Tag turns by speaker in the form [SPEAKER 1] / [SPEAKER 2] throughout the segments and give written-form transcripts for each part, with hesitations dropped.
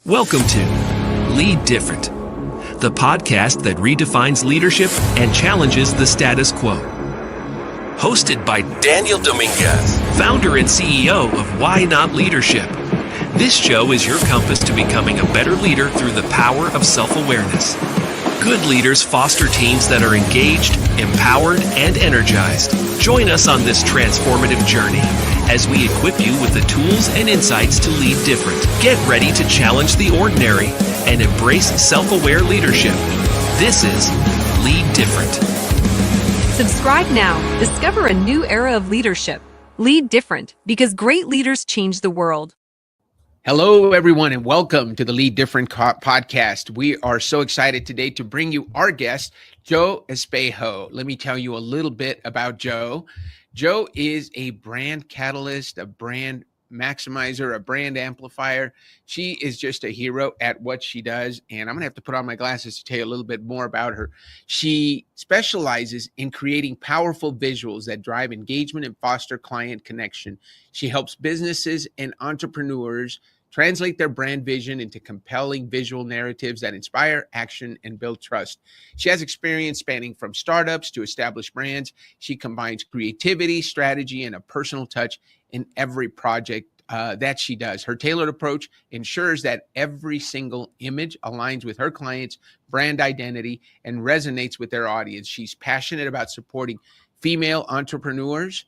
[SPEAKER 1] Welcome to Lead Different, the podcast that redefines leadership and challenges the status quo. Hosted by Daniel Dominguez, founder and CEO of Why Not Leadership. This show is your compass to becoming a better leader through the power of self-awareness. Good leaders foster teams that are engaged, empowered, and energized. Join us on this transformative journey as we equip you with the tools and insights to lead different. Get ready to challenge the ordinary and embrace self-aware leadership. This is Lead Different.
[SPEAKER 2] Subscribe now. Discover a new era of leadership. Lead different, because great leaders change the world.
[SPEAKER 3] Hello, everyone, and welcome to the Lead Different podcast. We are so excited today to bring you our guest, Jo Espejo. Let me tell you a little bit about Jo. Jo is a brand catalyst, a brand maximizer, a brand amplifier. She is just a hero at what she does, and I'm going to have to put on my glasses to tell you a little bit more about her. She specializes in creating powerful visuals that drive engagement and foster client connection. She helps businesses and entrepreneurs translate their brand vision into compelling visual narratives that inspire action and build trust. She has experience spanning from startups to established brands. She combines creativity, strategy, and a personal touch in every project that she does. Her tailored approach ensures that every single image aligns with her client's brand identity and resonates with their audience. She's passionate about supporting female entrepreneurs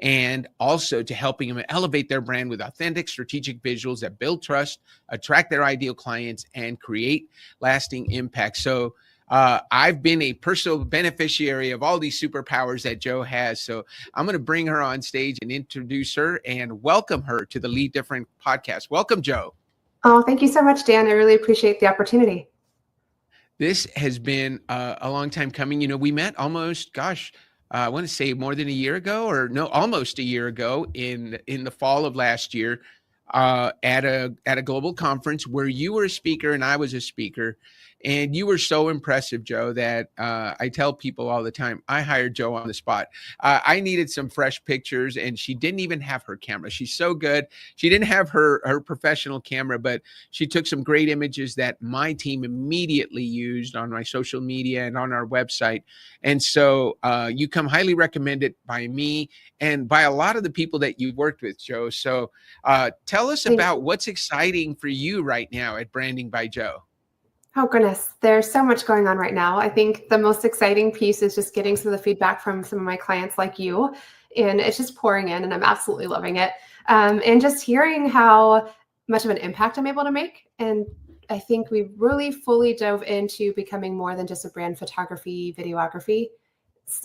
[SPEAKER 3] and also to helping them elevate their brand with authentic, strategic visuals that build trust, attract their ideal clients, and create lasting impact. So I've been a personal beneficiary of all these superpowers that Jo has. So I'm going to bring her on stage and introduce her and welcome her to the Lead Different podcast. Welcome, Jo.
[SPEAKER 4] Oh, thank you so much, Dan. I really appreciate the opportunity.
[SPEAKER 3] This has been a long time coming. You know, we met almost, I want to say more than a year ago, or no, almost a year ago in the fall of last year at a global conference where you were a speaker and I was a speaker. And you were so impressive, Jo, that I tell people all the time, I hired Jo on the spot. I needed some fresh pictures, and she didn't even have her camera. She's so good. She didn't have her professional camera, but she took some great images that my team immediately used on my social media and on our website. And so you come highly recommended by me and by a lot of the people that you worked with, Jo. So tell us about what's exciting for you right now at Branding by Jo.
[SPEAKER 4] Oh, goodness. There's so much going on right now. I think the most exciting piece is just getting some of the feedback from some of my clients like you. And it's just pouring in, and I'm absolutely loving it. And just hearing how much of an impact I'm able to make. And I think we really fully dove into becoming more than just a brand photography, videography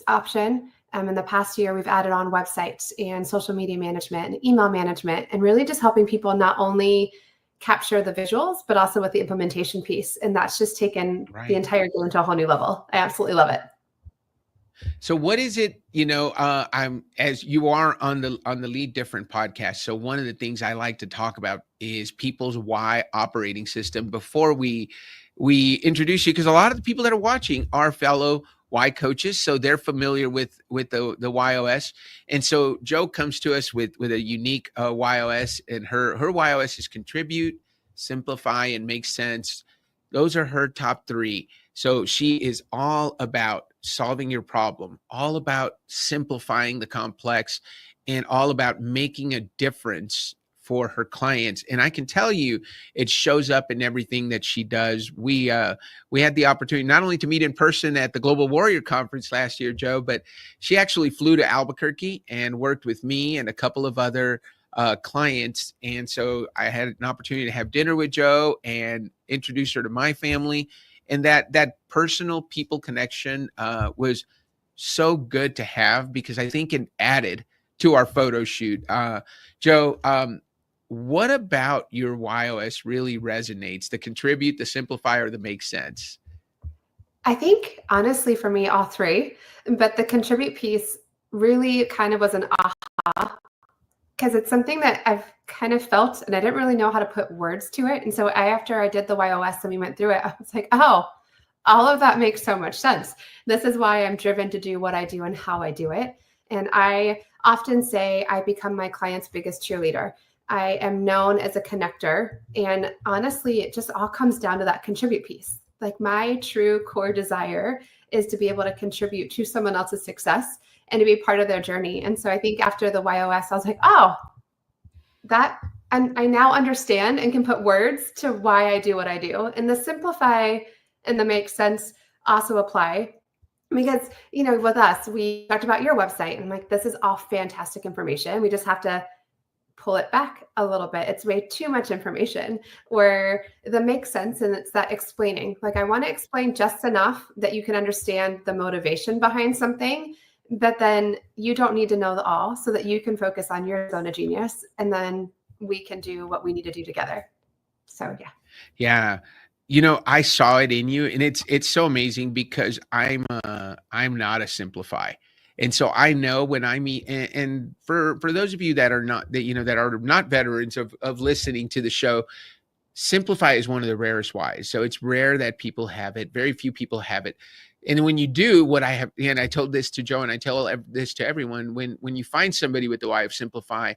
[SPEAKER 4] option. In the past year, we've added on websites and social media management and email management, and really just helping people not only capture the visuals, but also with the implementation piece. And that's just taken the entire game to a whole new level. I absolutely love it.
[SPEAKER 3] So what is it, I'm, as you are on the Lead Different podcast. So one of the things I like to talk about is people's why operating system before we introduce you, because a lot of the people that are watching are fellow why coaches, so they're familiar with the YOS. And so Jo comes to us with a unique YOS, and her YOS is contribute, simplify, and make sense. Those are her top three. So she is all about solving your problem, all about simplifying the complex, and all about making a difference for her clients. And I can tell you, it shows up in everything that she does. We had the opportunity not only to meet in person at the Global Warrior Conference last year, Jo, but she actually flew to Albuquerque and worked with me and a couple of other clients. And so I had an opportunity to have dinner with Jo and introduce her to my family. And that personal people connection was so good to have, because I think it added to our photo shoot. Jo, what about your YOS really resonates? The contribute, the simplify, or the make sense?
[SPEAKER 4] I think, honestly, for me, all three. But the contribute piece really kind of was an aha, because it's something that I've kind of felt, and I didn't really know how to put words to it. And so after I did the YOS and we went through it, I was like, oh, all of that makes so much sense. This is why I'm driven to do what I do and how I do it. And I often say I become my client's biggest cheerleader. I am known as a connector. And honestly, it just all comes down to that contribute piece. Like my true core desire is to be able to contribute to someone else's success and to be part of their journey. And so I think after the YOS, I was like, oh, that I now understand and can put words to why I do what I do. And the simplify and the make sense also apply. Because, with us, we talked about your website and I'm like, this is all fantastic information. We just have to pull it back a little bit. It's way too much information, where the makes sense. And it's that explaining, like, I want to explain just enough that you can understand the motivation behind something, but then you don't need to know the all, so that you can focus on your zone of genius. And then we can do what we need to do together. So, yeah.
[SPEAKER 3] Yeah. I saw it in you, and it's so amazing because I'm not a simplify. And so I know when I meet, and for those of you that are not, that are not veterans of listening to the show, simplify is one of the rarest whys. So it's rare that people have it. Very few people have it. And when you do, what I have, and I told this to Joe, and I tell this to everyone, when you find somebody with the why of simplify,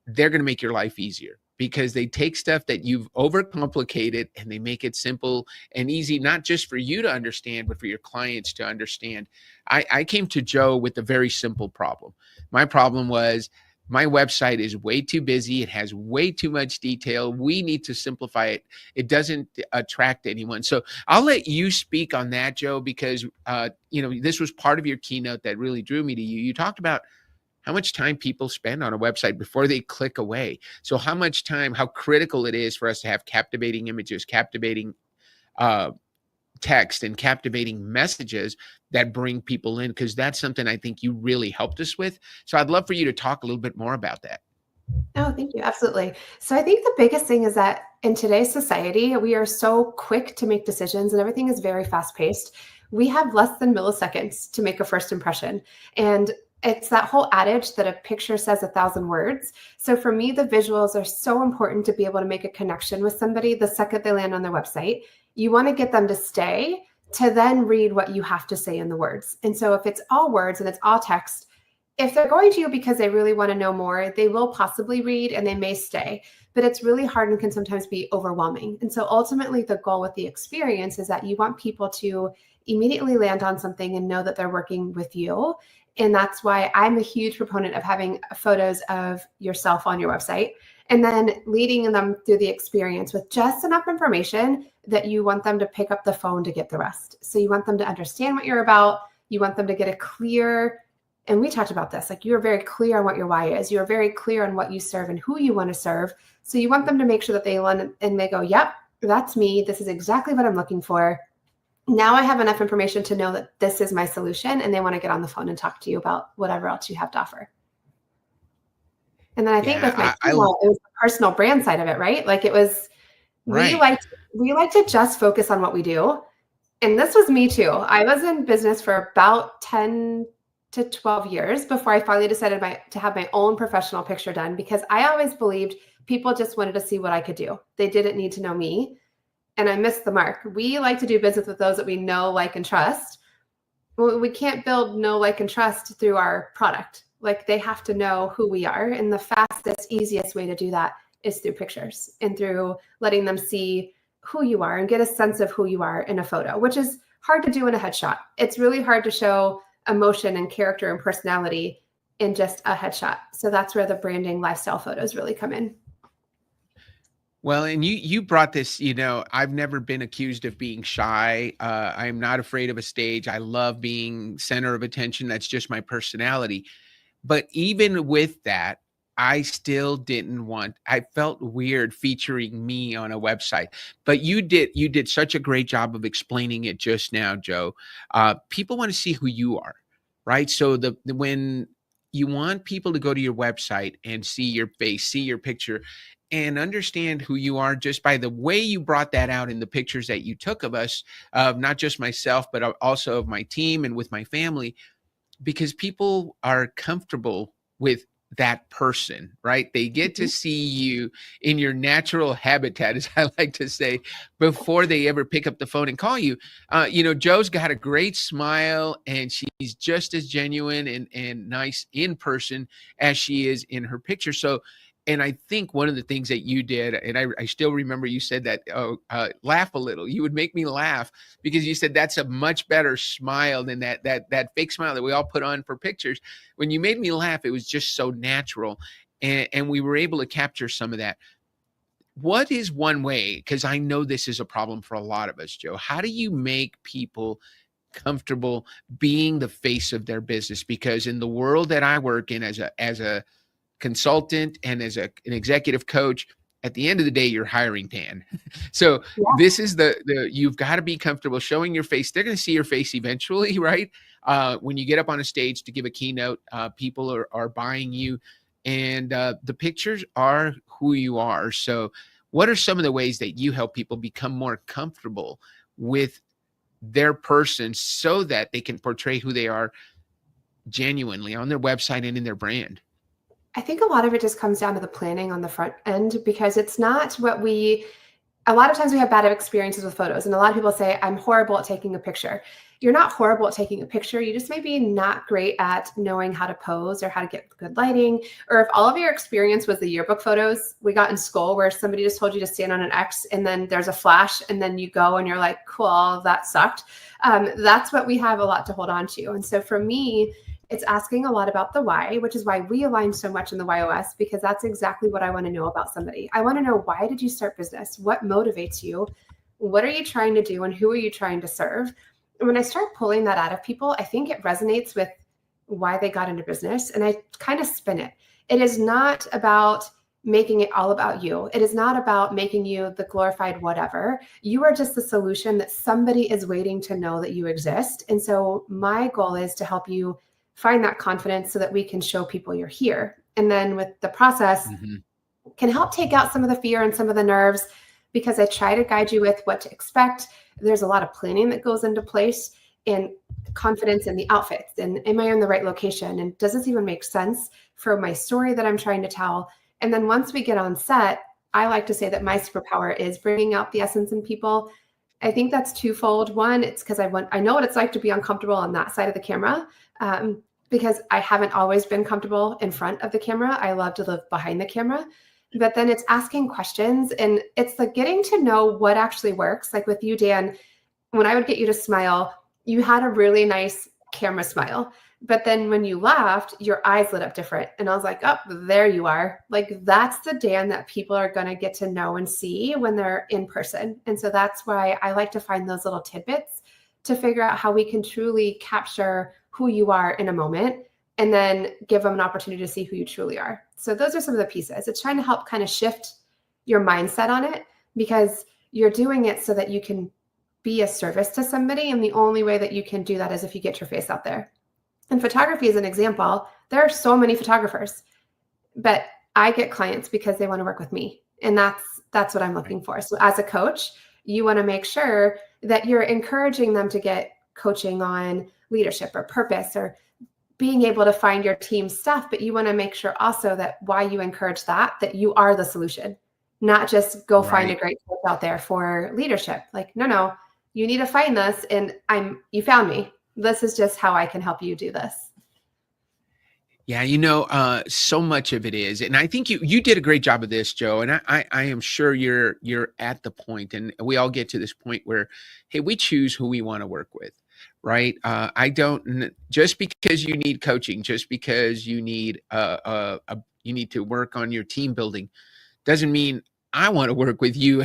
[SPEAKER 3] they're going to make your life easier, because they take stuff that you've overcomplicated and they make it simple and easy, not just for you to understand, but for your clients to understand. I came to Joe with a very simple problem. My problem was my website is way too busy. It has way too much detail. We need to simplify it. It doesn't attract anyone. So I'll let you speak on that, Joe, because this was part of your keynote that really drew me to you. You talked about how much time people spend on a website before they click away. So how much time, how critical it is for us to have captivating images, captivating text, and captivating messages that bring people in, because that's something I think you really helped us with. So I'd love for you to talk a little bit more about that.
[SPEAKER 4] Oh, thank you. Absolutely. So I think the biggest thing is that in today's society, we are so quick to make decisions and everything is very fast paced. We have less than milliseconds to make a first impression. And it's that whole adage that a picture says 1,000 words. So for me, the visuals are so important to be able to make a connection with somebody the second they land on their website. You want to get them to stay, to then read what you have to say in the words. And so if it's all words and it's all text, if they're going to you because they really want to know more, they will possibly read and they may stay, but it's really hard and can sometimes be overwhelming. And so ultimately the goal with the experience is that you want people to immediately land on something and know that they're working with you. And that's why I'm a huge proponent of having photos of yourself on your website and then leading them through the experience with just enough information that you want them to pick up the phone to get the rest. So you want them to understand what you're about. You want them to get a clear, and we talked about this, like you're very clear on what your why is. You're very clear on what you serve and who you want to serve. So you want them to make sure that they land and they go, yep, that's me. This is exactly what I'm looking for. Now I have enough information to know that this is my solution, and they want to get on the phone and talk to you about whatever else you have to offer. And then I think with my email, it was the personal brand side of it, right? Like it was, we like to just focus on what we do. And this was me too. I was in business for about 10 to 12 years before I finally decided to have my own professional picture done, because I always believed people just wanted to see what I could do. They didn't need to know me. And I missed the mark. We like to do business with those that we know, like, and trust. Well, we can't build know, like, and trust through our product. Like they have to know who we are. And the fastest, easiest way to do that is through pictures and through letting them see who you are and get a sense of who you are in a photo, which is hard to do in a headshot. It's really hard to show emotion and character and personality in just a headshot. So that's where the branding lifestyle photos really come in.
[SPEAKER 3] Well, and you brought this, I've never been accused of being shy. I'm not afraid of a stage. I love being center of attention. That's just my personality. But even with that, I still I felt weird featuring me on a website. But you did such a great job of explaining it just now, Joe. People want to see who you are, right? So when you want people to go to your website and see your face, see your picture, and understand who you are just by the way you brought that out in the pictures that you took of us, not just myself, but also of my team and with my family, because people are comfortable with that person, right? They get to see you in your natural habitat, as I like to say, before they ever pick up the phone and call you. Joe's got a great smile, and she's just as genuine and nice in person as she is in her picture. So And I think one of the things that you did, and I still remember you said that, laugh a little. You would make me laugh because you said that's a much better smile than that fake smile that we all put on for pictures. When you made me laugh, it was just so natural. And we were able to capture some of that. What is one way, because I know this is a problem for a lot of us, Joe, how do you make people comfortable being the face of their business? Because in the world that I work in as a consultant and as an executive coach, at the end of the day, you're hiring Dan. So this is the you've got to be comfortable showing your face. They're going to see your face eventually, right? When you get up on a stage to give a keynote, people are buying you, and the pictures are who you are. So what are some of the ways that you help people become more comfortable with their person so that they can portray who they are genuinely on their website and in their brand?
[SPEAKER 4] I think a lot of it just comes down to the planning on the front end, because it's not what a lot of times we have bad experiences with photos, and a lot of people say, I'm horrible at taking a picture. You're not horrible at taking a picture. You just may be not great at knowing how to pose or how to get good lighting. Or if all of your experience was the yearbook photos we got in school where somebody just told you to stand on an X and then there's a flash and then you go and you're like, cool, that sucked. That's what we have a lot to hold on to. And so for me, it's asking a lot about the why, which is why we align so much in the YOS, because that's exactly what I want to know about somebody. I want to know, why did you start business? What motivates you? What are you trying to do? And who are you trying to serve? And when I start pulling that out of people, I think it resonates with why they got into business. And I kind of spin it. It is not about making it all about you. It is not about making you the glorified whatever. You are just the solution that somebody is waiting to know that you exist. And so my goal is to help you find that confidence so that we can show people you're here. And then with the process, can help take out some of the fear and some of the nerves, because I try to guide you with what to expect. There's a lot of planning that goes into place, and confidence in the outfits, and am I in the right location? And does this even make sense for my story that I'm trying to tell? And then once we get on set, I like to say that my superpower is bringing out the essence in people. I think that's twofold. One, it's because I know what it's like to be uncomfortable on that side of the camera, because I haven't always been comfortable in front of the camera. I love to live behind the camera. But then it's asking questions, and it's like getting to know what actually works. Like with you, Dan, when I would get you to smile, you had a really nice camera smile. But then when you laughed, your eyes lit up different. And I was like, oh, there you are. Like, that's the Dan that people are going to get to know and see when they're in person. And so that's why I like to find those little tidbits to figure out how we can truly capture who you are in a moment, and then give them an opportunity to see who you truly are. So those are some of the pieces. It's trying to help kind of shift your mindset on it, because you're doing it so that you can be a service to somebody. And the only way that you can do that is if you get your face out there. And photography is an example. There are so many photographers, but I get clients because they want to work with me. And that's what I'm looking for. So as a coach, you want to make sure that you're encouraging them to get coaching on leadership or purpose or being able to find your team stuff. But you want to make sure also that why you encourage that you are the solution, not just go find a great coach out there for leadership. Like, no, you need to find this. And you found me. This is just how I can help you do this.
[SPEAKER 3] Yeah, so much of it is, and I think you did a great job of this, Joe. And I am sure you're at the point, and we all get to this point where, hey, we choose who we want to work with, right? I don't just because you need coaching, just because you need you need to work on your team building, doesn't mean I want to work with you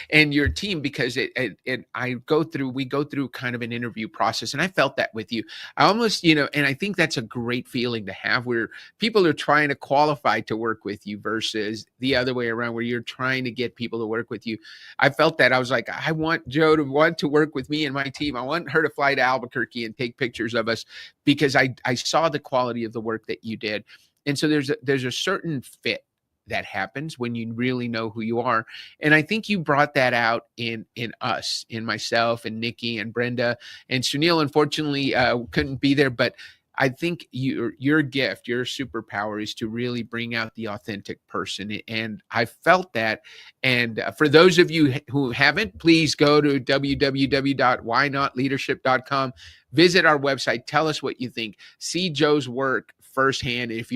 [SPEAKER 3] and your team, because we go through kind of an interview process, and I felt that with you. I almost, and I think that's a great feeling to have, where people are trying to qualify to work with you versus the other way around, where you're trying to get people to work with you. I felt that. I was like, I want Joe to want to work with me and my team. I want her to fly to Albuquerque and take pictures of us, because I saw the quality of the work that you did. And so there's a certain fit that happens when you really know who you are. And I think you brought that out in us, in myself and Nikki and Brenda and Sunil. Unfortunately, couldn't be there, but I think your gift, your superpower is to really bring out the authentic person. And I felt that. And for those of you who haven't, please go to www.whynotleadership.com. Visit our website. Tell us what you think. See Joe's work firsthand. If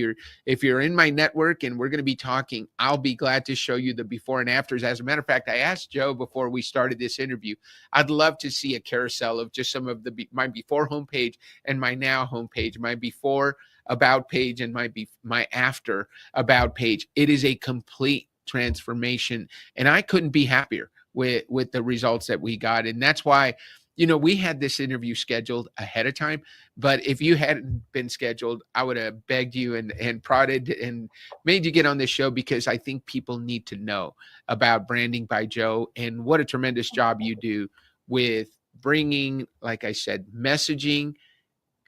[SPEAKER 3] you're in my network and we're going to be talking, I'll be glad to show you the before and afters. As a matter of fact, I asked Joe before we started this interview, I'd love to see a carousel of just some of my before homepage and my now homepage, my before about page and my after about page. It is a complete transformation, and I couldn't be happier with the results that we got. And that's why, we had this interview scheduled ahead of time, but if you hadn't been scheduled, I would have begged you and prodded and made you get on this show, because I think people need to know about Branding by Joe and what a tremendous job you do with bringing, like I said, messaging,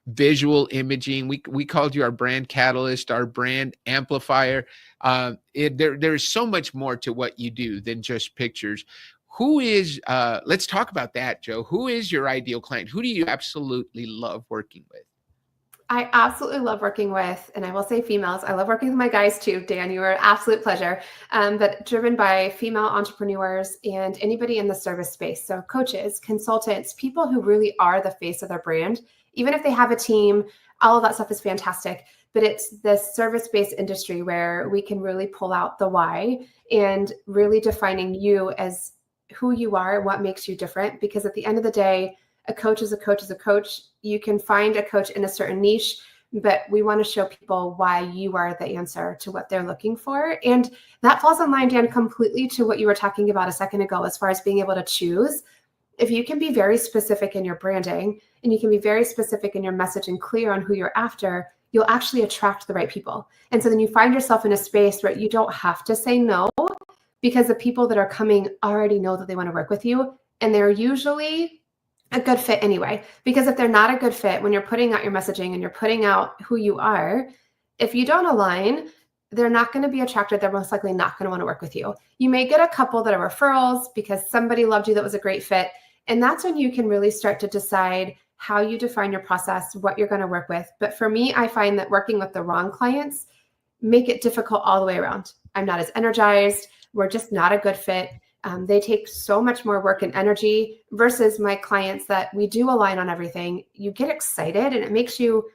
[SPEAKER 3] visual imaging. We called you our brand catalyst, our brand amplifier. There's so much more to what you do than just pictures. Who is, let's talk about that, Joe. Who is your ideal client? Who do you absolutely love working with?
[SPEAKER 4] I absolutely love working with, and I will say females. I love working with my guys too, Dan. You are an absolute pleasure. But driven by female entrepreneurs and anybody in the service space. So coaches, consultants, people who really are the face of their brand. Even if they have a team, all of that stuff is fantastic. But it's this service-based industry where we can really pull out the why and really defining you as who you are, what makes you different. Because at the end of the day, a coach is a coach is a coach. You can find a coach in a certain niche, but we want to show people why you are the answer to what they're looking for. And that falls in line, Dan, completely to what you were talking about a second ago, as far as being able to choose. If you can be very specific in your branding and you can be very specific in your message and clear on who you're after, you'll actually attract the right people. And so then you find yourself in a space where you don't have to say no, because the people that are coming already know that they want to work with you. And they're usually a good fit anyway. Because if they're not a good fit, when you're putting out your messaging and you're putting out who you are, if you don't align, they're not going to be attracted. They're most likely not going to want to work with you. You may get a couple that are referrals because somebody loved you that was a great fit. And that's when you can really start to decide how you define your process, what you're going to work with. But for me, I find that working with the wrong clients make it difficult all the way around. I'm not as energized. We're just not a good fit. They take so much more work and energy versus my clients that we do align on everything. You get excited and it makes you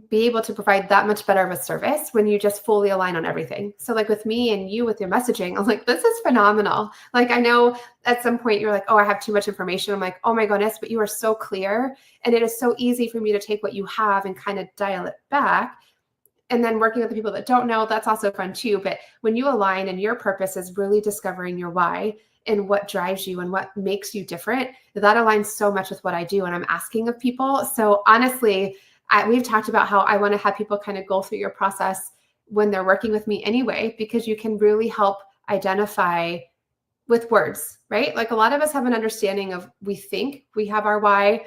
[SPEAKER 4] be able to provide that much better of a service when you just fully align on everything. So like with me and you with your messaging, I'm like, this is phenomenal. Like, I know at some point you're like, oh, I have too much information. I'm like, oh my goodness, but you are so clear. And it is so easy for me to take what you have and kind of dial it back. And then working with the people that don't know, that's also fun too. But when you align and your purpose is really discovering your why and what drives you and what makes you different, that aligns so much with what I do and I'm asking of people. So honestly, we've talked about how I want to have people kind of go through your process when they're working with me anyway, because you can really help identify with words, right? Like a lot of us have an understanding of, we think we have our why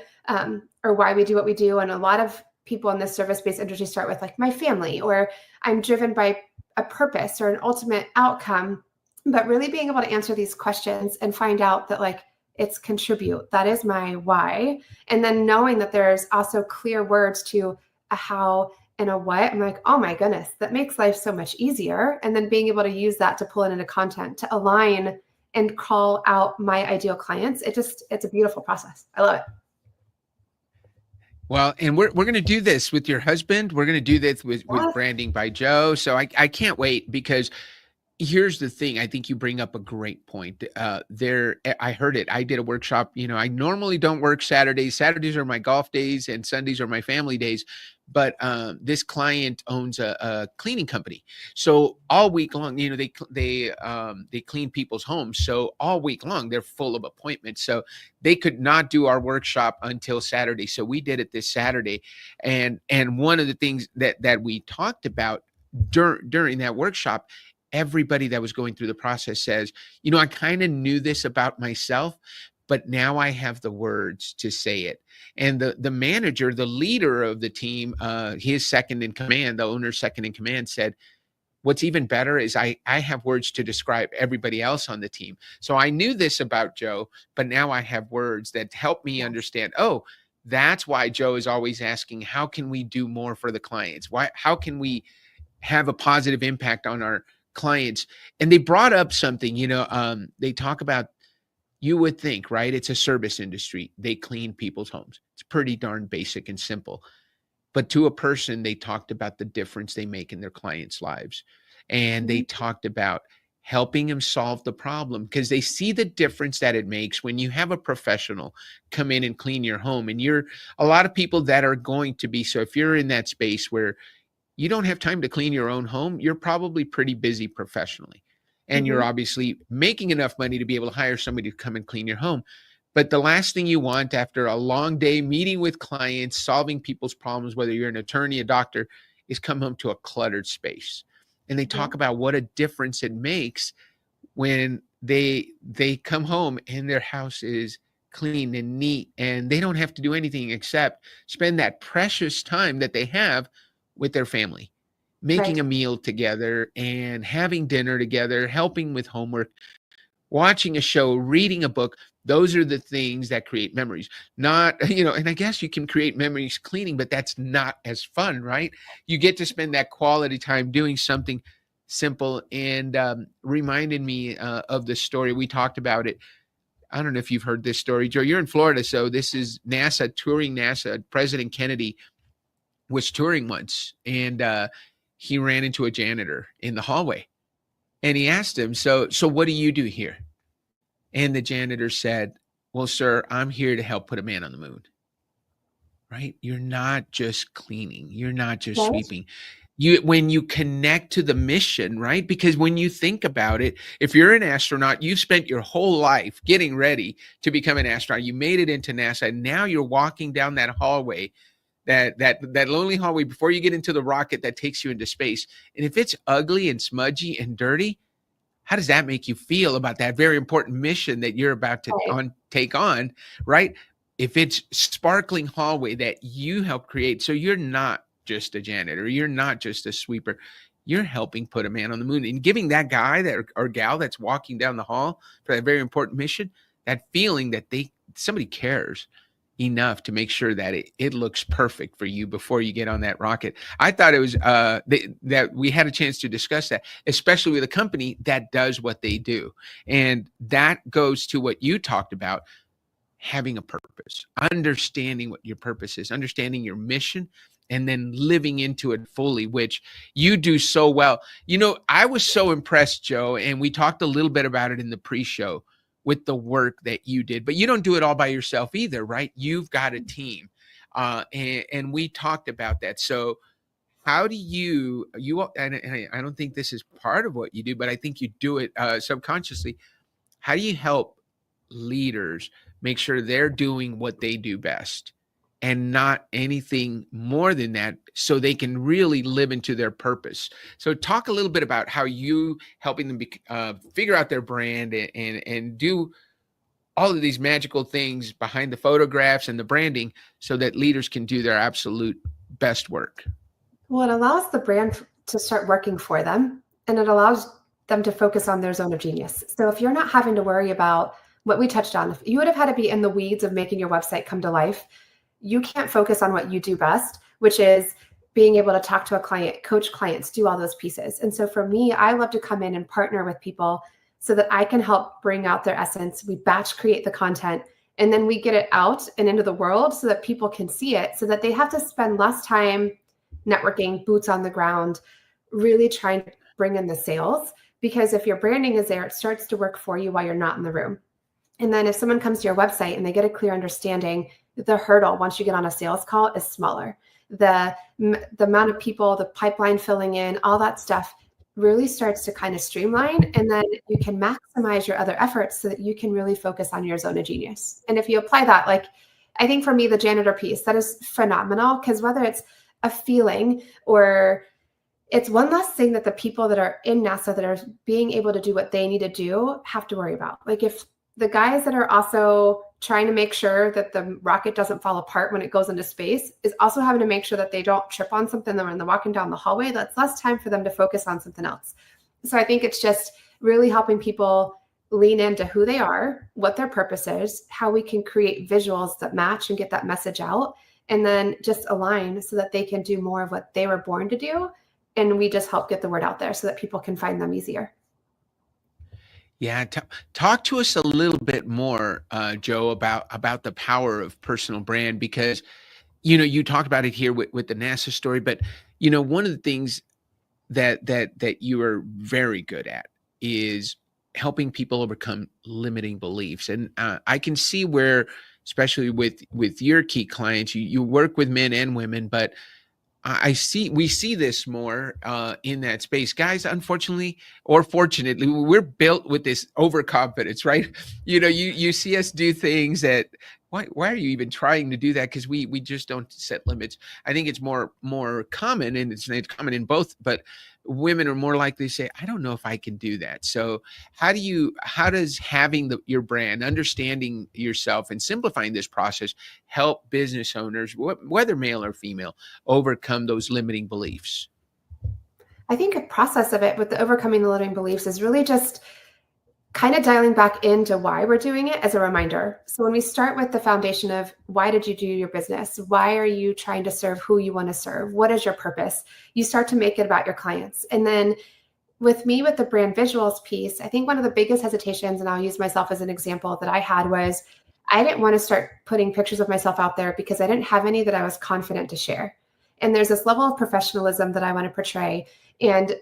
[SPEAKER 4] or why we do what we do. And a lot of people in this service-based industry start with like my family, or I'm driven by a purpose or an ultimate outcome, but really being able to answer these questions and find out that like, it's contribute. That is my why. And then knowing that there's also clear words to a how and a what. I'm like, oh my goodness, that makes life so much easier. And then being able to use that to pull it into content, to align and call out my ideal clients. It's a beautiful process. I love it.
[SPEAKER 3] Well, and we're going to do this with your husband. We're going to do this with Branding by Joe. So I can't wait, because here's the thing. I think you bring up a great point. I heard it. I did a workshop. I normally don't work Saturdays. Saturdays are my golf days and Sundays are my family days. But this client owns a cleaning company. So all week long, they clean people's homes. So all week long, they're full of appointments. So they could not do our workshop until Saturday. So we did it this Saturday. And one of the things that we talked about during that workshop, everybody that was going through the process says, I kind of knew this about myself, but now I have the words to say it. And the manager, the leader of the team, his second in command, the owner's second in command, said, what's even better is I have words to describe everybody else on the team. So I knew this about Joe, but now I have words that help me understand, oh, that's why Joe is always asking, how can we do more for the clients? How can we have a positive impact on our clients? And they brought up something, they talk about, you would think, right? It's a service industry. They clean people's homes. It's pretty darn basic and simple. but to a person, they talked about the difference they make in their clients' lives. And they talked about helping them solve the problem because they see the difference that it makes when you have a professional come in and clean your home. And you're a lot of people that are going to be, so if you're in that space where you don't have time to clean your own home, you're probably pretty busy professionally. And you're obviously making enough money to be able to hire somebody to come and clean your home. But the last thing you want after a long day meeting with clients, solving people's problems, whether you're an attorney, a doctor, is come home to a cluttered space. And they talk about what a difference it makes when they come home and their house is clean and neat and they don't have to do anything except spend that precious time that they have with their family, making a meal together and having dinner together, helping with homework, watching a show, reading a book. Those are the things that create memories. Not, and I guess you can create memories cleaning, but that's not as fun, right? You get to spend that quality time doing something simple. And reminded me of the story. We talked about it. I don't know if you've heard this story, Joe. You're in Florida, so this is NASA, touring NASA. President Kennedy was touring once, and he ran into a janitor in the hallway. And he asked him, so what do you do here? And the janitor said, well, sir, I'm here to help put a man on the moon. Right? You're not just cleaning. You're not just sweeping. When you connect to the mission, right? Because when you think about it, if you're an astronaut, you've spent your whole life getting ready to become an astronaut. You made it into NASA. And now you're walking down that hallway, that lonely hallway before you get into the rocket that takes you into space. And if it's ugly and smudgy and dirty, how does that make you feel about that very important mission that you're about to take on, right? If it's sparkling hallway that you help create, so you're not just a janitor, you're not just a sweeper, you're helping put a man on the moon and giving that guy or gal that's walking down the hall for that very important mission, that feeling that somebody cares enough to make sure that it looks perfect for you before you get on that rocket. I thought it was that we had a chance to discuss that, especially with a company that does what they do. And that goes to what you talked about, having a purpose, understanding what your purpose is, understanding your mission, and then living into it fully, which you do so well. I was so impressed, Joe, and we talked a little bit about it in the pre-show, with the work that you did, but you don't do it all by yourself either, right? You've got a team. And we talked about that. So how do you, and I don't think this is part of what you do, but I think you do it subconsciously. How do you help leaders make sure they're doing what they do best and not anything more than that, so they can really live into their purpose? So talk a little bit about how you helping them figure out their brand and do all of these magical things behind the photographs and the branding so that leaders can do their absolute best work.
[SPEAKER 4] Well, it allows the brand to start working for them, and it allows them to focus on their zone of genius. So if you're not having to worry about what we touched on, if you would have had to be in the weeds of making your website come to life, you can't focus on what you do best, which is being able to talk to a client, coach clients, do all those pieces. And so for me, I love to come in and partner with people so that I can help bring out their essence. We batch create the content, and then we get it out and into the world so that people can see it, so that they have to spend less time networking, boots on the ground, really trying to bring in the sales. Because if your branding is there, it starts to work for you while you're not in the room. And then if someone comes to your website and they get a clear understanding, the hurdle once you get on a sales call is smaller. The amount of people, the pipeline filling in, all that stuff really starts to kind of streamline. And then you can maximize your other efforts so that you can really focus on your zone of genius. And if you apply that, like, I think for me, the janitor piece, that is phenomenal, because whether it's a feeling or it's one less thing that the people that are in NASA that are being able to do what they need to do have to worry about. Like, if the guys that are also trying to make sure that the rocket doesn't fall apart when it goes into space is also having to make sure that they don't trip on something when they're walking down the hallway, that's less time for them to focus on something else. So I think it's just really helping people lean into who they are, what their purpose is, how we can create visuals that match and get that message out, and then just align so that they can do more of what they were born to do. And we just help get the word out there so that people can find them easier.
[SPEAKER 3] Yeah, talk to us a little bit more, Joe, about the power of personal brand, because you talked about it here with the NASA story, but one of the things that you are very good at is helping people overcome limiting beliefs. And I can see where, especially with your key clients, you work with men and women, but we see this more in that space. Guys, unfortunately or fortunately, we're built with this overconfidence, right? You see us do things that, why are you even trying to do that? Because we just don't set limits. I think it's more common, and it's common in both, but women are more likely to say, I don't know if I can do that. So how does having your brand, understanding yourself, and simplifying this process help business owners, whether male or female, overcome those limiting beliefs?
[SPEAKER 4] I think a process of it with the overcoming the limiting beliefs is really just kind of dialing back into why we're doing it as a reminder. So when we start with the foundation of why did you do your business? Why are you trying to serve who you want to serve? What is your purpose? You start to make it about your clients. And then with me, with the brand visuals piece, I think one of the biggest hesitations, and I'll use myself as an example, that I had was I didn't want to start putting pictures of myself out there because I didn't have any that I was confident to share. And there's this level of professionalism that I want to portray, and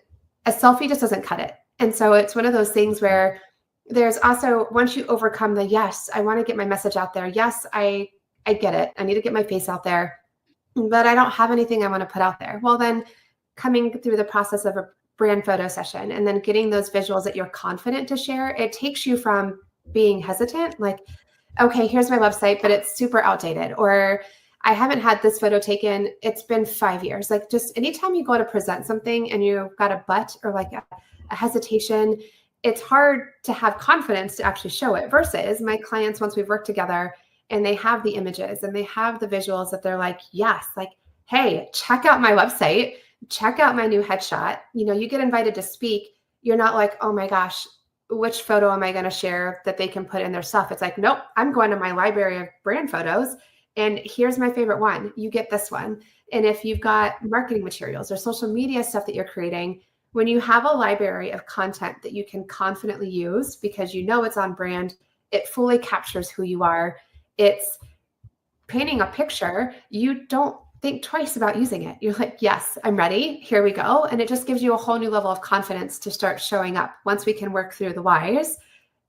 [SPEAKER 4] a selfie just doesn't cut it. And so it's one of those things where there's also, once you overcome the, yes, I want to get my message out there. Yes, I get it. I need to get my face out there, but I don't have anything I want to put out there. Well, then coming through the process of a brand photo session and then getting those visuals that you're confident to share, it takes you from being hesitant, like, okay, here's my website, but it's super outdated, or I haven't had this photo taken. It's been 5 years. Like, just anytime you go to present something and you've got a but or like a hesitation, it's hard to have confidence to actually show it, versus my clients, once we've worked together and they have the images and they have the visuals that they're like, yes, like, hey, check out my website, check out my new headshot. You get invited to speak. You're not like, oh my gosh, which photo am I going to share that they can put in their stuff? It's like, nope, I'm going to my library of brand photos, and here's my favorite one. You get this one. And if you've got marketing materials or social media stuff that you're creating, when you have a library of content that you can confidently use because it's on brand, it fully captures who you are. It's painting a picture. You don't think twice about using it. You're like, yes, I'm ready. Here we go. And it just gives you a whole new level of confidence to start showing up once we can work through the whys,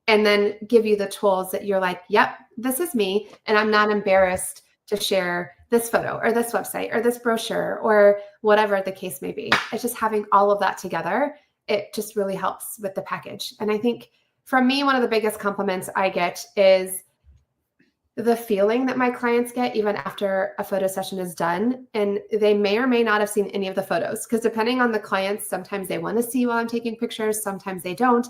[SPEAKER 4] and then give you the tools that you're like, yep, this is me. And I'm not embarrassed to share this photo or this website or this brochure or whatever the case may be. It's just having all of that together. It just really helps with the package. And I think from me, one of the biggest compliments I get is the feeling that my clients get even after a photo session is done. And they may or may not have seen any of the photos, because depending on the clients, sometimes they want to see while I'm taking pictures, sometimes they don't.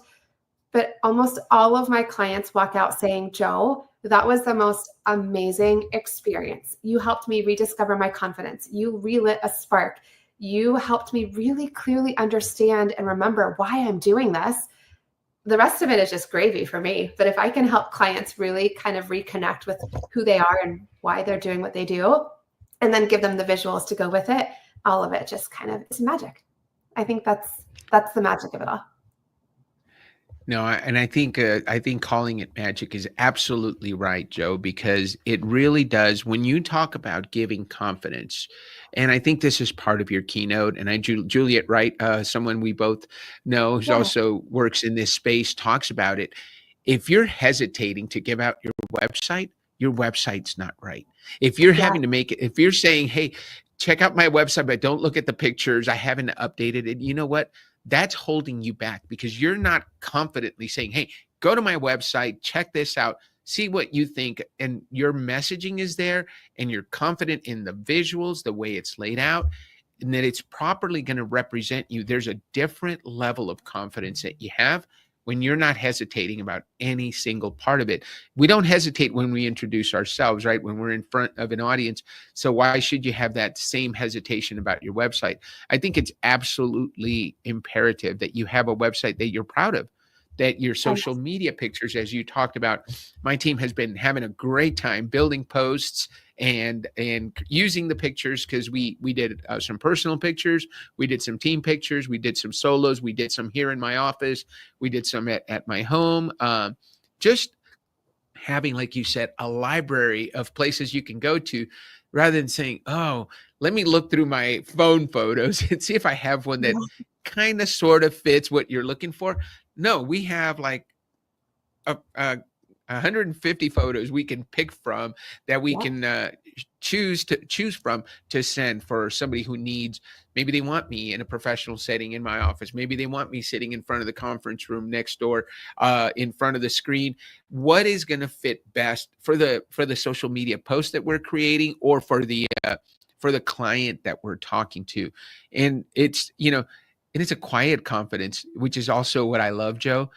[SPEAKER 4] But almost all of my clients walk out saying, Jo, that was the most amazing experience. You helped me rediscover my confidence. You relit a spark. You helped me really clearly understand and remember why I'm doing this. The rest of it is just gravy for me. But if I can help clients really kind of reconnect with who they are and why they're doing what they do, and then give them the visuals to go with it, all of it just kind of is magic. I think that's the magic of it all.
[SPEAKER 3] No, and I think calling it magic is absolutely right, Jo, because it really does. When you talk about giving confidence, and I think this is part of your keynote, and Juliet Wright, someone we both know who also works in this space, talks about it. If you're hesitating to give out your website's not right. If you're having to make it, if you're saying, hey, check out my website, but don't look at the pictures, I haven't updated it, you know what? That's holding you back, because you're not confidently saying, hey, go to my website, check this out, see what you think. And your messaging is there, and you're confident in the visuals, the way it's laid out, and that it's properly going to represent you. There's a different level of confidence that you have when you're not hesitating about any single part of it. We don't hesitate when we introduce ourselves, right? When we're in front of an audience. So why should you have that same hesitation about your website? I think it's absolutely imperative that you have a website that you're proud of, that your social media pictures, as you talked about, my team has been having a great time building posts and using the pictures, because we did some personal pictures, we did some team pictures, we did some solos, we did some here in my office, we did some at my home, just having, like you said, a library of places you can go to, rather than saying, oh, let me look through my phone photos and see if I have one that kind of sort of fits what you're looking for. No, we have like a 150 photos we can pick from that we can choose from to send for somebody who needs. Maybe they want me in a professional setting in my office. Maybe they want me sitting in front of the conference room next door, in front of the screen. What is going to fit best for the social media post that we're creating, or for the client that we're talking to? And it's, and it's a quiet confidence, which is also what I love, Joe.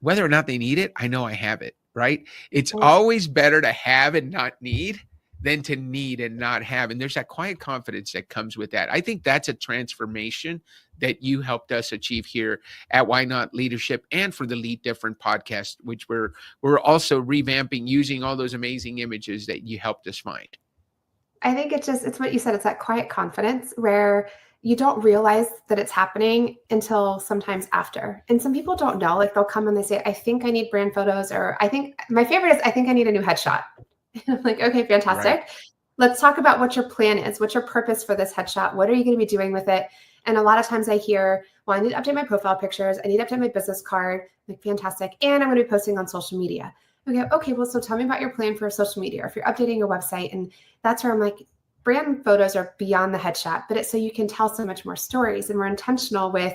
[SPEAKER 3] Whether or not they need it, I know I have it, right? It's always better to have and not need than to need and not have. And there's that quiet confidence that comes with that. I think that's a transformation that you helped us achieve here at Why Not Leadership, and for the Lead Different podcast, which we're also revamping using all those amazing images that you helped us find.
[SPEAKER 4] I think it's what you said. It's that quiet confidence where you don't realize that it's happening until sometimes after. And some people don't know, like they'll come and they say, I think I need brand photos, or I think my favorite is, I think I need a new headshot. I'm like, okay, fantastic. Right. Let's talk about what your plan is. What's your purpose for this headshot? What are you going to be doing with it? And a lot of times I hear, well, I need to update my profile pictures. I need to update my business card. I'm like, fantastic. And I'm going to be posting on social media. Okay, well, so tell me about your plan for social media, or if you're updating your website. And that's where I'm like, brand photos are beyond the headshot, but it's so you can tell so much more stories. And we're intentional with,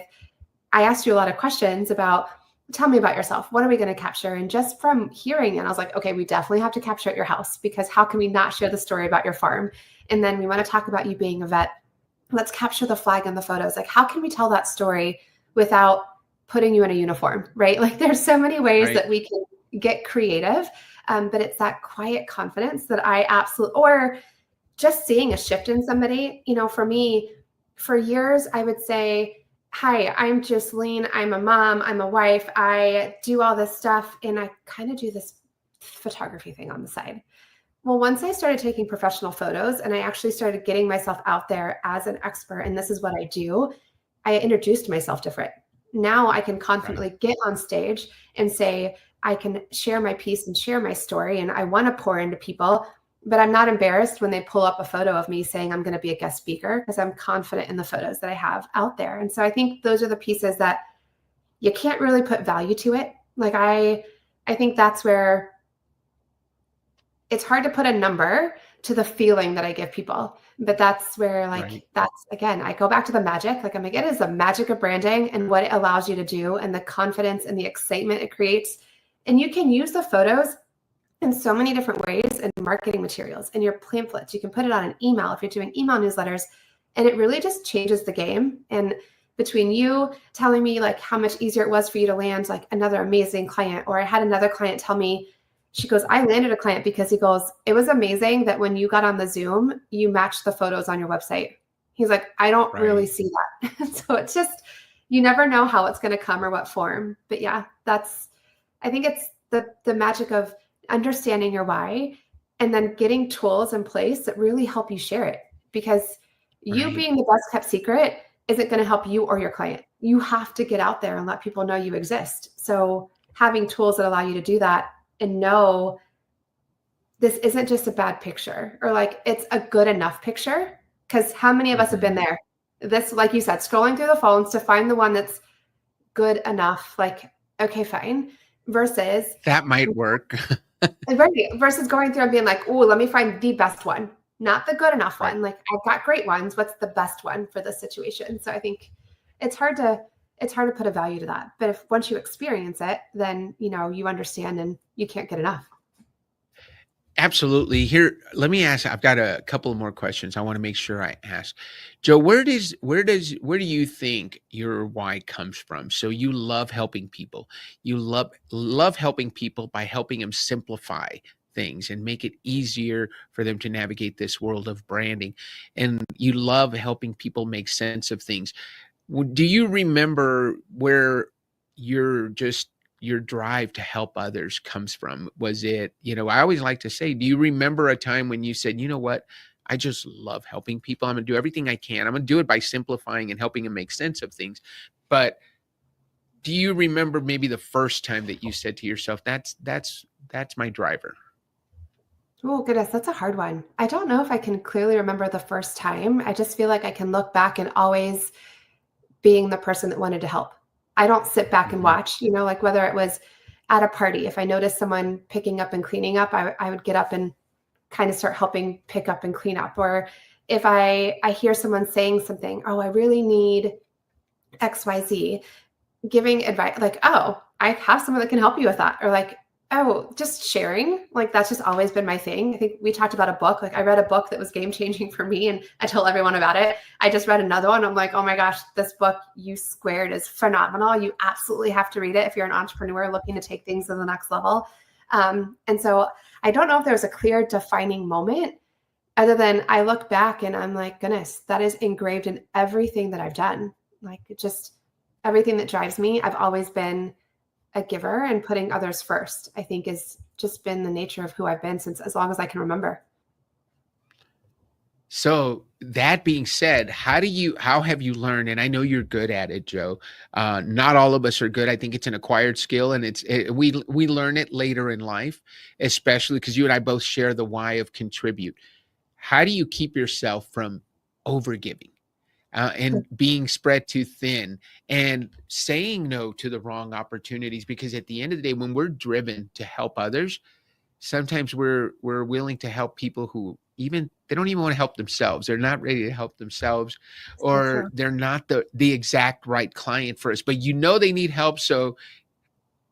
[SPEAKER 4] I asked you a lot of questions about, tell me about yourself. What are we going to capture? And just from hearing it, I was like, okay, we definitely have to capture at your house, because how can we not share the story about your farm? And then we want to talk about you being a vet. Let's capture the flag in the photos. Like, how can we tell that story without putting you in a uniform, right? Like, there's so many ways that we can get creative, but it's that quiet confidence that I absolutely, or just seeing a shift in somebody. For me, for years, I would say, hi, I'm Jocelyn. I'm a mom. I'm a wife. I do all this stuff. And I kind of do this photography thing on the side. Well, once I started taking professional photos and I actually started getting myself out there as an expert, and this is what I do, I introduced myself different. Now I can confidently get on stage and say, I can share my piece and share my story. And I want to pour into people, but I'm not embarrassed when they pull up a photo of me saying I'm going to be a guest speaker, because I'm confident in the photos that I have out there. And so I think those are the pieces that you can't really put value to it. Like I think that's where it's hard to put a number to the feeling that I give people. But that's where that's, again, I go back to the magic. Like I'm like, it is the magic of branding and what it allows you to do, and the confidence and the excitement it creates. And you can use the photos in so many different ways, and marketing materials and your pamphlets. You can put it on an email if you're doing email newsletters, and it really just changes the game. And between you telling me like how much easier it was for you to land like another amazing client, or I had another client tell me, she goes, I landed a client because he goes, it was amazing that when you got on the Zoom, you matched the photos on your website. He's like, I don't really see that. So it's just, you never know how it's going to come or what form. But yeah, I think it's the magic of understanding your why, and then getting tools in place that really help you share it, because you being the best kept secret isn't going to help you or your client. You have to get out there and let people know you exist. So having tools that allow you to do that, and know this isn't just a bad picture, or like it's a good enough picture. Because how many of us have been there? This, like you said, scrolling through the phones to find the one that's good enough, like, okay, fine, versus
[SPEAKER 3] that might work.
[SPEAKER 4] Versus going through and being like, oh, let me find the best one, not the good enough one. Like, I've got great ones. What's the best one for this situation? So I think it's hard to put a value to that. But if once you experience it, then, you understand and you can't get enough.
[SPEAKER 3] Absolutely. Here, let me ask, I've got a couple more questions I want to make sure I ask. Joe, where do you think your why comes from? So you love helping people. You love helping people by helping them simplify things and make it easier for them to navigate this world of branding. And you love helping people make sense of things. Do you remember where your drive to help others comes from? Was it, I always like to say, do you remember a time when you said, you know what, I just love helping people. I'm going to do everything I can. I'm going to do it by simplifying and helping them make sense of things. But do you remember maybe the first time that you said to yourself, that's that's my driver.
[SPEAKER 4] Oh, goodness, that's a hard one. I don't know if I can clearly remember the first time. I just feel like I can look back and always being the person that wanted to help. I don't sit back and watch, like whether it was at a party, if I noticed someone picking up and cleaning up, I would get up and kind of start helping pick up and clean up. Or if I hear someone saying something, oh, I really need XYZ, giving advice like, oh, I have someone that can help you with that. Or like, oh, just sharing. Like that's just always been my thing. I think we talked about a book. Like I read a book that was game changing for me and I told everyone about it. I just read another one. I'm like, oh my gosh, this book 𝑈² is phenomenal. You absolutely have to read it if you're an entrepreneur looking to take things to the next level. And so I don't know if there's a clear defining moment other than I look back and I'm like, goodness, that is engraved in everything that I've done. Like just everything that drives me. I've always been a giver, and putting others first, I think, has just been the nature of who I've been since as long as I can remember.
[SPEAKER 3] So that being said, how have you learned, and I know you're good at it, Jo, not all of us are good. I think it's an acquired skill, and we learn it later in life, especially because you and I both share the why of contribute. How do you keep yourself from overgiving? And being spread too thin and saying no to the wrong opportunities, because at the end of the day, when we're driven to help others, sometimes we're willing to help people who they don't even want to help themselves. They're not ready to help themselves, or they're not the exact right client for us, but they need help. So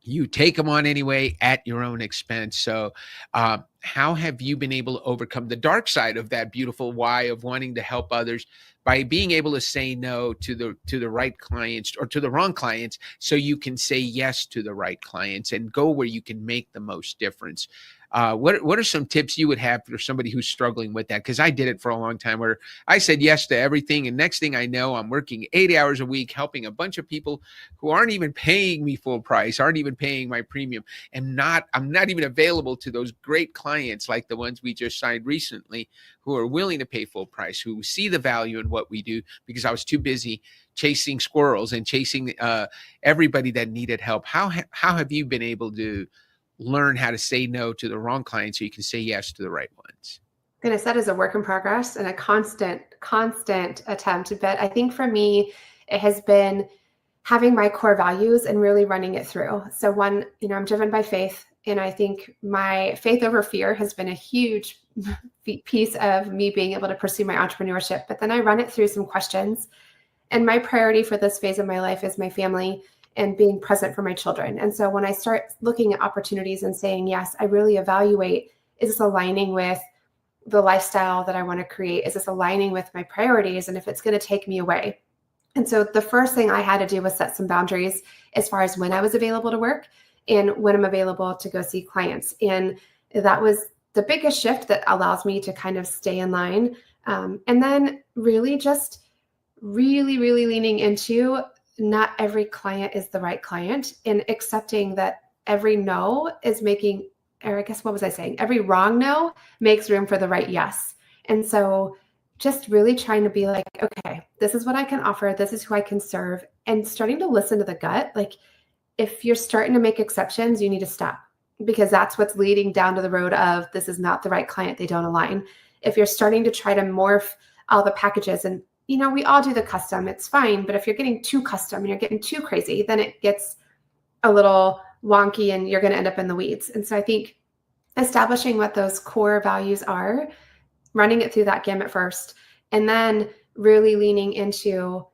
[SPEAKER 3] you take them on anyway at your own expense. So how have you been able to overcome the dark side of that beautiful why of wanting to help others by being able to say no to the right clients or to the wrong clients, so you can say yes to the right clients and go where you can make the most difference? What are some tips you would have for somebody who's struggling with that? Because I did it for a long time where I said yes to everything. And next thing I know, I'm working 80 hours a week, helping a bunch of people who aren't even paying me full price, aren't even paying my premium. And I'm not even available to those great clients like the ones we just signed recently, who are willing to pay full price, who see the value in what we do, because I was too busy chasing squirrels and chasing everybody that needed help. How have you been able to learn how to say no to the wrong clients so you can say yes to the right ones?
[SPEAKER 4] Goodness, that is a work in progress and a constant attempt. But I think for me, it has been having my core values and really running it through. So one, I'm driven by faith. And I think my faith over fear has been a huge piece of me being able to pursue my entrepreneurship. But then I run it through some questions. And my priority for this phase of my life is my family and being present for my children. And so when I start looking at opportunities and saying, yes, I really evaluate, is this aligning with the lifestyle that I want to create? Is this aligning with my priorities? And if it's going to take me away. And so the first thing I had to do was set some boundaries as far as when I was available to work and when I'm available to go see clients. And that was the biggest shift that allows me to kind of stay in line. And then really just really leaning into not every client is the right client, and accepting that every no is making, or I guess, what was I saying? Every wrong no makes room for the right yes. And so just really trying to be like, okay, this is what I can offer. This is who I can serve. And starting to listen to the gut. Like if you're starting to make exceptions, you need to stop, because that's what's leading down to the road of this is not the right client. They don't align. If you're starting to try to morph all the packages, and we all do the custom, it's fine. But if you're getting too custom and you're getting too crazy, then it gets a little wonky and you're going to end up in the weeds. And so I think establishing what those core values are, running it through that gamut first, and then really leaning into,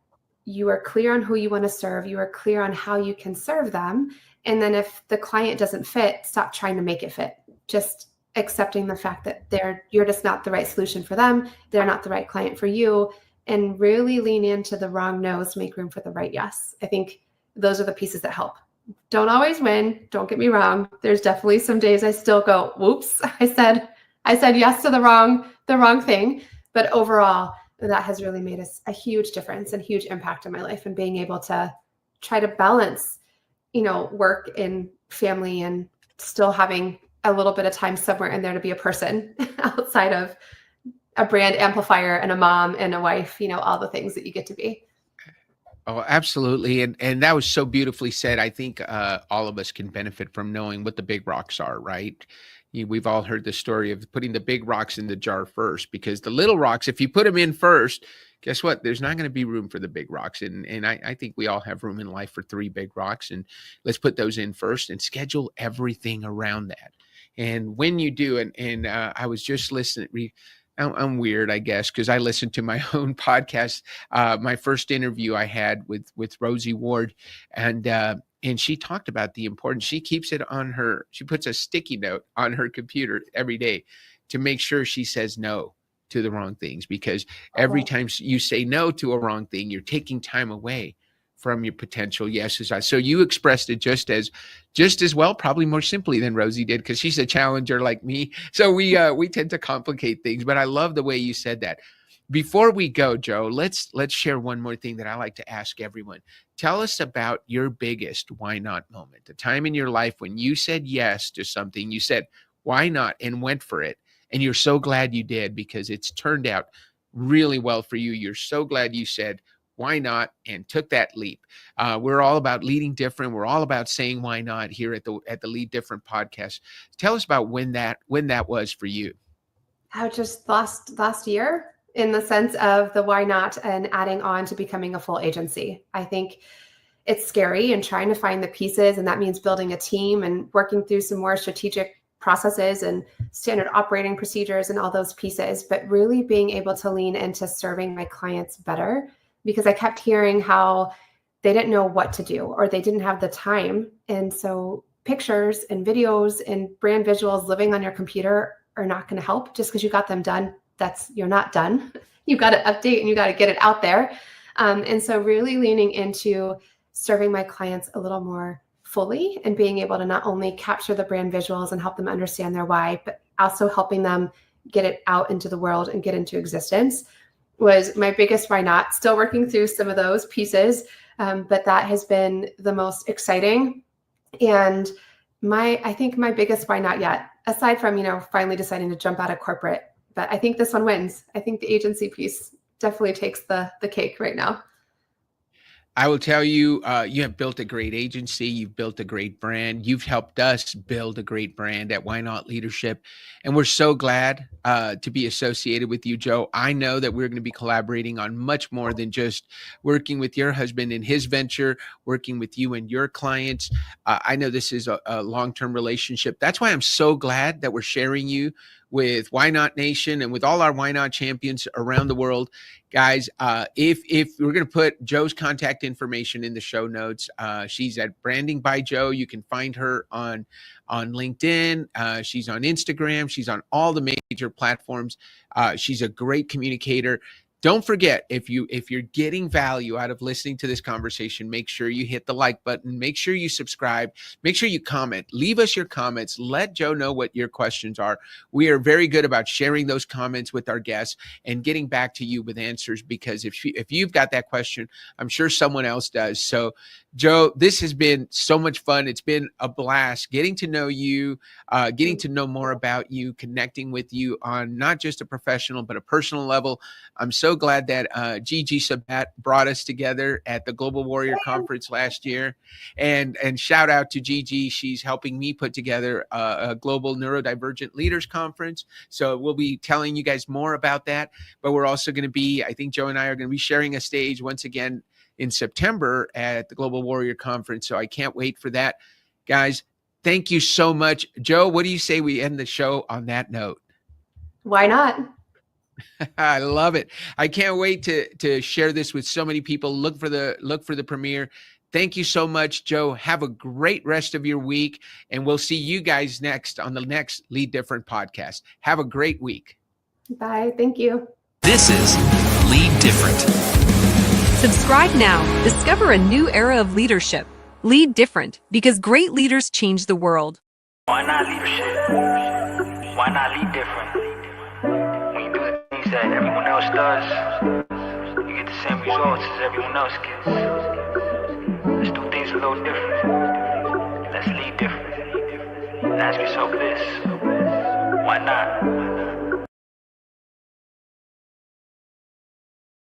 [SPEAKER 4] you are clear on who you want to serve. You are clear on how you can serve them. And then if the client doesn't fit, stop trying to make it fit. Just accepting the fact that you're just not the right solution for them. They're not the right client for you. And really lean into the wrong no's, make room for the right yes. I think those are the pieces that help. Don't always win. Don't get me wrong. There's definitely some days I still go, whoops, I said yes to the wrong thing. But overall, that has really made a huge difference and huge impact in my life, and being able to try to balance, work and family, and still having a little bit of time somewhere in there to be a person outside of a brand amplifier and a mom and a wife, all the things that you get to be.
[SPEAKER 3] Oh, absolutely. And that was so beautifully said. I think all of us can benefit from knowing what the big rocks are, right? We've all heard the story of putting the big rocks in the jar first, because the little rocks, if you put them in first, guess what? There's not going to be room for the big rocks. And I think we all have room in life for 3 big rocks. And let's put those in first and schedule everything around that. And when you do, and I was just listening, I'm weird, I guess, because I listened to my own podcast. My first interview I had with Rosie Ward, and she talked about the importance. She keeps it on her. She puts a sticky note on her computer every day to make sure she says no to the wrong things, because every time you say no to a wrong thing, you're taking time away from your potential yeses. So you expressed it just as well, probably more simply than Rosie did, because she's a challenger like me. So we tend to complicate things, but I love the way you said that. Before we go, Joe, let's share one more thing that I like to ask everyone. Tell us about your biggest why not moment, the time in your life when you said yes to something, you said why not and went for it, and you're so glad you did because it's turned out really well for you. You're so glad you said why not and took that leap. We're all about leading different. We're all about saying why not here at the Lead Different podcast. Tell us about when that was for you.
[SPEAKER 4] How just last year, in the sense of the why not and adding on to becoming a full agency. I think it's scary and trying to find the pieces, and that means building a team and working through some more strategic processes and standard operating procedures and all those pieces, but really being able to lean into serving my clients better, because I kept hearing how they didn't know what to do or they didn't have the time. And so pictures and videos and brand visuals living on your computer are not going to help. Just because you got them done, you're not done. You got to update and you got to get it out there. And so really leaning into serving my clients a little more fully and being able to not only capture the brand visuals and help them understand their why, but also helping them get it out into the world and get into existence was my biggest why not. Still working through some of those pieces, but that has been the most exciting. And I think my biggest why not yet, aside from, finally deciding to jump out of corporate, but I think this one wins. I think the agency piece definitely takes the cake right now.
[SPEAKER 3] I will tell you, you have built a great agency. You've built a great brand. You've helped us build a great brand at Why Not Leadership. And we're so glad to be associated with you, Joe. I know that we're going to be collaborating on much more than just working with your husband in his venture, working with you and your clients. I know this is a long-term relationship. That's why I'm so glad that we're sharing you with Why Not Nation and with all our Why Not champions around the world. Guys, if we're going to put Joe's contact information in the show notes, she's at Branding by Joe. You can find her on LinkedIn. She's on Instagram. She's on all the major platforms. She's a great communicator. Don't forget, if you're getting value out of listening to this conversation, make sure you hit the like button. Make sure you subscribe. Make sure you comment. Leave us your comments. Let Joe know what your questions are. We are very good about sharing those comments with our guests and getting back to you with answers, because if you've got that question, I'm sure someone else does. So, Joe, this has been so much fun. It's been a blast getting to know you, getting to know more about you, connecting with you on not just a professional, but a personal level. I'm so glad that 𝗃𝗃 brought us together at the Global Warrior Conference last year. And shout out to 𝗃𝗃. She's helping me put together a Global Neurodivergent Leaders Conference. So we'll be telling you guys more about that. But we're also going to be, I think Joe and I are going to be sharing a stage once again in September at the Global Warrior Conference. So I can't wait for that. Guys, thank you so much. Joe, what do you say we end the show on that note?
[SPEAKER 4] Why not?
[SPEAKER 3] I love it. I can't wait to share this with so many people. Look for the premiere. Thank you so much, Joe. Have a great rest of your week, and we'll see you guys next on the next Lead Different podcast. Have a great week.
[SPEAKER 4] Bye. Thank you.
[SPEAKER 1] This is Lead Different.
[SPEAKER 2] Subscribe now. Discover a new era of leadership. Lead different, because great leaders change the world.
[SPEAKER 5] Why not leadership? Why not lead different? When you do the things that everyone else does, you get the same results as everyone else gets. Let's do things a little different. Let's lead different. And ask yourself this: why not?